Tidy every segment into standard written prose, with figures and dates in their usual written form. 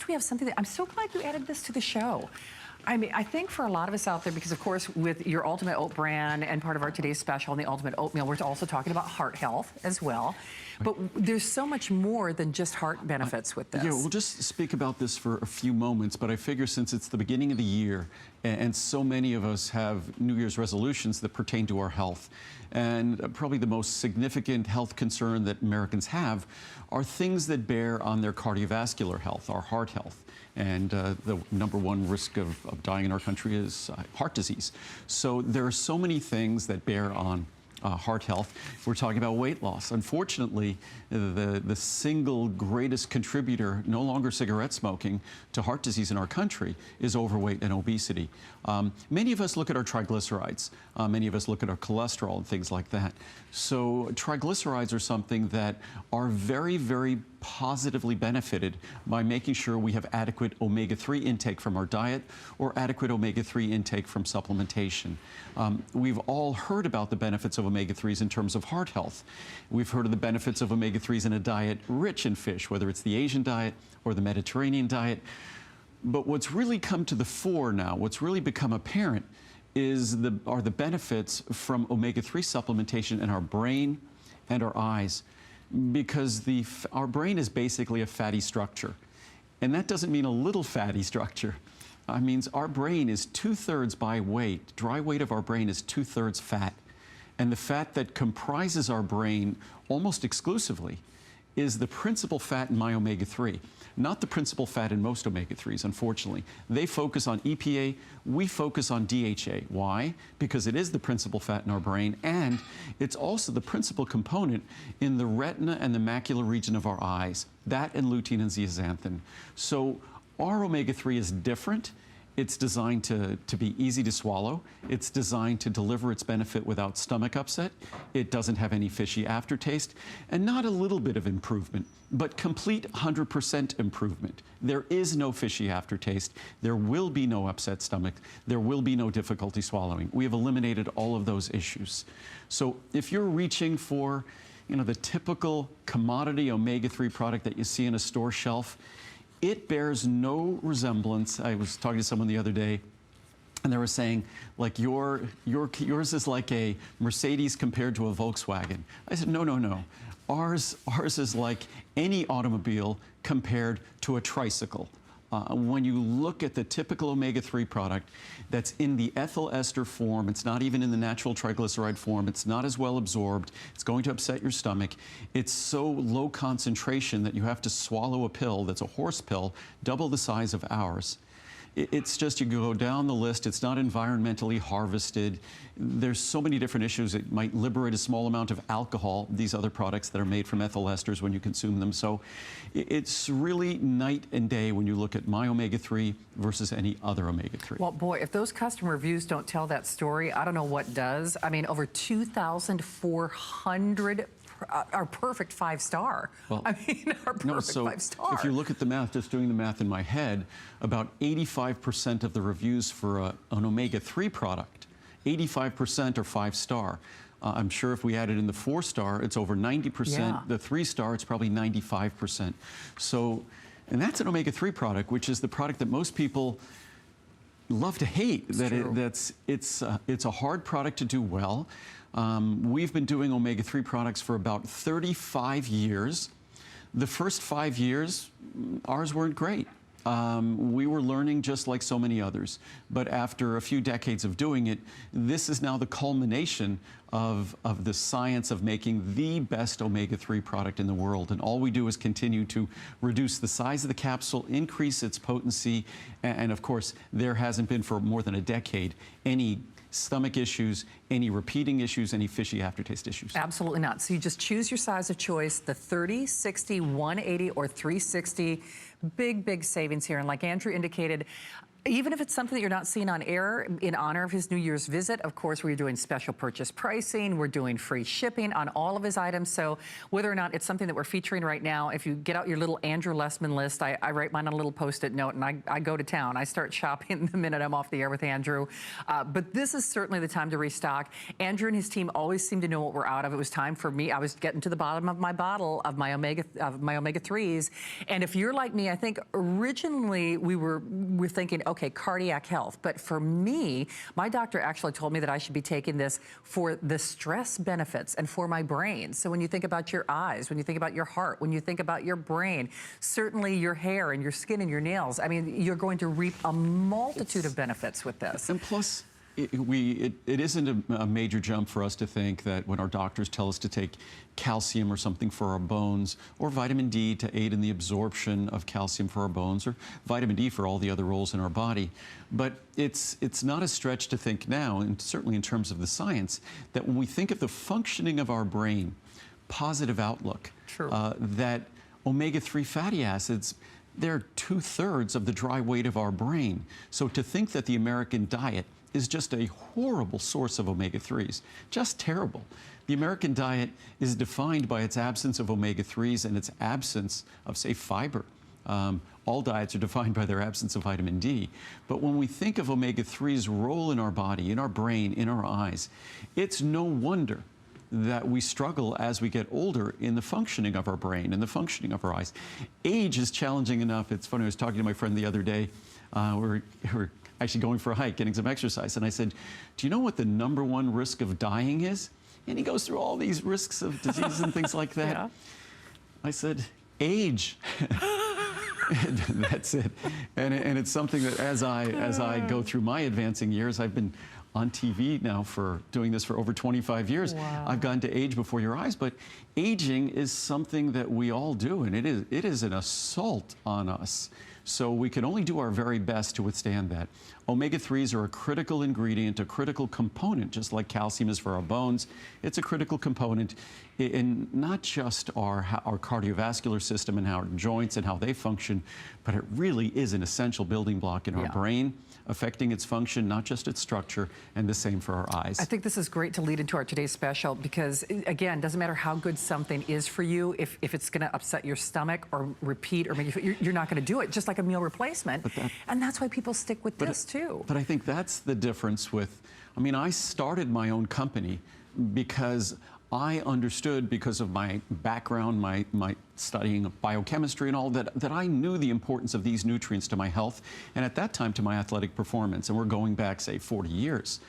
we have something that, I'm so glad you added this to the show. I mean, I think for a lot of us out there, because of course with your Ultimate Oat brand and part of our today's special on the Ultimate Oatmeal, we're also talking about heart health as well. But there's so much more than just heart benefits with this. Yeah, we'll just speak about this for a few moments, but I figure since it's the beginning of the year and so many of us have New Year's resolutions that pertain to our health, and probably the most significant health concern that Americans have are things that bear on their cardiovascular health, our heart health. And the #1 risk of dying in our country is heart disease. So there are so many things that bear on heart health. We're talking about weight loss. Unfortunately, the single greatest contributor, no longer cigarette smoking, to heart disease in our country is overweight and obesity. Many of us look at our triglycerides. Many of us look at our cholesterol and things like that. So triglycerides are something that are very, very positively benefited by making sure we have adequate omega-3 intake from our diet or adequate omega-3 intake from supplementation. We've all heard about the benefits of omega-3s in terms of heart health. We've heard of the benefits of omega-3s in a diet rich in fish, whether it's the Asian diet or the Mediterranean diet. But what's really come to the fore now, what's really become apparent are the benefits from omega-3 supplementation in our brain and our eyes. Because our brain is basically a fatty structure. And that doesn't mean a little fatty structure. It means our brain is 2/3 by weight. Dry weight of our brain is 2/3 fat. And the fat that comprises our brain almost exclusively is the principal fat in my omega-3, not the principal fat in most omega-3s, unfortunately. They focus on EPA, we focus on DHA. Why? Because it is the principal fat in our brain, and it's also the principal component in the retina and the macular region of our eyes, that and lutein and zeaxanthin. So our omega-3 is different. It's designed to be easy to swallow. It's designed to deliver its benefit without stomach upset. It doesn't have any fishy aftertaste, and not a little bit of improvement, but complete 100% improvement. There is no fishy aftertaste. There will be no upset stomach. There will be no difficulty swallowing. We have eliminated all of those issues. So if you're reaching for, the typical commodity omega-3 product that you see in a store shelf, it bears no resemblance. I was talking to someone the other day, and they were saying, like, yours is like a Mercedes compared to a Volkswagen. I said, no, no, no. Ours is like any automobile compared to a tricycle. When you look at the typical omega-3 product that's in the ethyl ester form, it's not even in the natural triglyceride form, it's not as well absorbed, it's going to upset your stomach. It's so low concentration that you have to swallow a pill that's a horse pill, double the size of ours. It's just, you go down the list, it's not environmentally harvested. There's so many different issues. It might liberate a small amount of alcohol, these other products that are made from ethyl esters when you consume them. So it's really night and day when you look at my omega-3 versus any other omega-3. Well, boy, if those customer reviews don't tell that story, I don't know what does. I mean, over 2,400 are perfect 5-star. Well, I mean, are perfect 5-star. If you look at the math, just doing the math in my head, about 85% of the reviews for an omega-3 product, 85% are 5-star. I'm sure if we added in the 4-star, it's over 90%. Yeah. The 3-star, it's probably 95%. So, and that's an omega-3 product, which is the product that most people love to hate. It's a hard product to do well. We've been doing omega-3 products for about 35 years. The first 5 years, ours weren't great. We were learning just like so many others. But after a few decades of doing it, this is now the culmination of the science of making the best omega-3 product in the world. And all we do is continue to reduce the size of the capsule, increase its potency, and of course, there hasn't been for more than a decade any stomach issues, any repeating issues, any fishy aftertaste issues. Absolutely not. So you just choose your size of choice, the 30, 60, 180, or 360. Big, big savings here. And like Andrew indicated, Even if it's something that you're not seeing on air, in honor of his New Year's visit, of course, we're doing special purchase pricing. We're doing free shipping on all of his items. So whether or not it's something that we're featuring right now, if you get out your little Andrew Lessman list, I write mine on a little Post-it note, and I go to town. I start shopping the minute I'm off the air with Andrew. But this is certainly the time to restock. Andrew and his team always seem to know what we're out of. It was time for me. I was getting to the bottom of my bottle of my omega-3s. And if you're like me, I think originally we're thinking, okay, cardiac health. But for me, my doctor actually told me that I should be taking this for the stress benefits and for my brain. So when you think about your eyes, when you think about your heart, when you think about your brain, certainly your hair and your skin and your nails, I mean, you're going to reap a multitude of benefits with this. And plus, it isn't a major jump for us to think that when our doctors tell us to take calcium or something for our bones, or vitamin D to aid in the absorption of calcium for our bones, or vitamin D for all the other roles in our body. But it's not a stretch to think now, and certainly in terms of the science, that when we think of the functioning of our brain, positive outlook, that omega-3 fatty acids, they're 2/3 of the dry weight of our brain. So to think that the American diet is just a horrible source of omega-3s, just terrible. The American diet is defined by its absence of omega-3s and its absence of, say, fiber. All diets are defined by their absence of vitamin D. But when we think of omega-3's role in our body, in our brain, in our eyes, it's no wonder that we struggle as we get older in the functioning of our brain and the functioning of our eyes. Age is challenging enough. It's funny, I was talking to my friend the other day. We're actually going for a hike, getting some exercise, and I said, do you know what the #1 risk of dying is? And he goes through all these risks of disease and things like that. Yeah. I said, age. And that's it. And it's something that as I go through my advancing years, I've been on TV now for doing this for over 25 years. Wow. I've gotten to age before your eyes, but aging is something that we all do, and it is an assault on us. So we can only do our very best to withstand that. Omega-3s are a critical ingredient, a critical component, just like calcium is for our bones. It's a critical component in not just our cardiovascular system and our joints and how they function, but it really is an essential building block in our brain, affecting its function, not just its structure, and the same for our eyes. I think this is great to lead into our today's special because, again, doesn't matter how good something is for you, if it's going to upset your stomach or repeat or make you, you're not going to do it, just like a meal replacement. And that's why people stick with this too. But I think that's the difference with, I mean, I started my own company because I understood, because of my background, my studying of biochemistry and all that I knew the importance of these nutrients to my health, and at that time to my athletic performance, and we're going back, say, 40 years.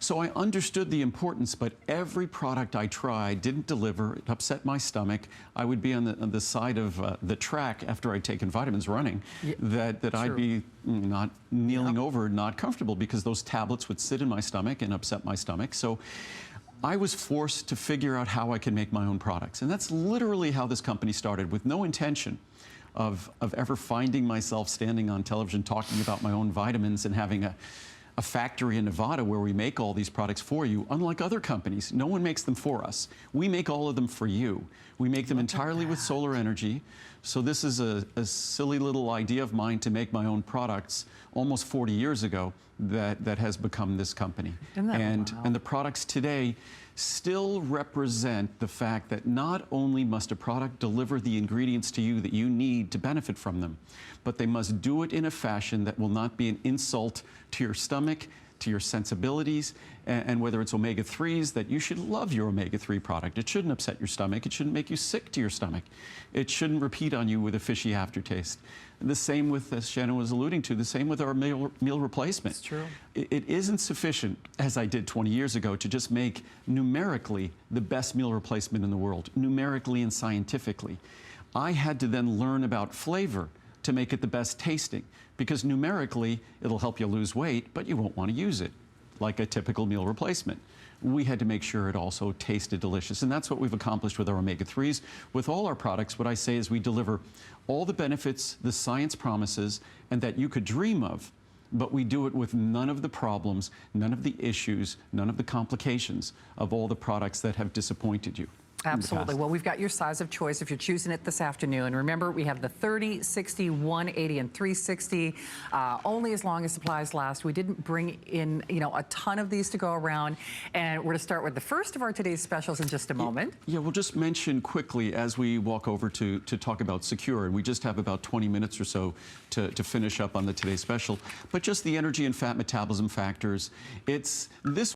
So I understood the importance, but every product I tried didn't deliver. It upset my stomach. I would be on the side of the track after I'd taken vitamins running, that I'd be not kneeling over, not comfortable, because those tablets would sit in my stomach and upset my stomach. So I was forced to figure out how I can make my own products. And that's literally how this company started, with no intention of ever finding myself standing on television talking about my own vitamins and having a factory in Nevada where we make all these products for you. Unlike other companies, no one makes them for us. We make all of them for you. We make them entirely with solar energy. So this is a silly little idea of mine to make my own products almost 40 years ago that has become this company. And the products today still represent the fact that not only must a product deliver the ingredients to you that you need to benefit from them, but they must do it in a fashion that will not be an insult to your stomach, to your sensibilities, and whether it's omega-3s, that you should love your omega-3 product. It shouldn't upset your stomach. It shouldn't make you sick to your stomach. It shouldn't repeat on you with a fishy aftertaste. The same with, as Shannon was alluding to, the same with our meal replacement. It's true. It isn't sufficient, as I did 20 years ago, to just make numerically the best meal replacement in the world, numerically and scientifically. I had to then learn about flavor to make it the best tasting, because numerically it'll help you lose weight, but you won't want to use it like a typical meal replacement. We had to make sure it also tasted delicious, and that's what we've accomplished with our omega-3s. With all our products, what I say is we deliver all the benefits the science promises and that you could dream of, but we do it with none of the problems, none of the issues, none of the complications of all the products that have disappointed you. Absolutely. Well, we've got your size of choice if you're choosing it this afternoon. Remember, we have the 30, 60, 180, and 360, only as long as supplies last. We didn't bring in, a ton of these to go around, and we're going to start with the first of our today's specials in just a moment. Yeah, we'll just mention quickly as we walk over to talk about Secure, and we just have about 20 minutes or so to finish up on the today's special, but just the energy and fat metabolism factors. It's this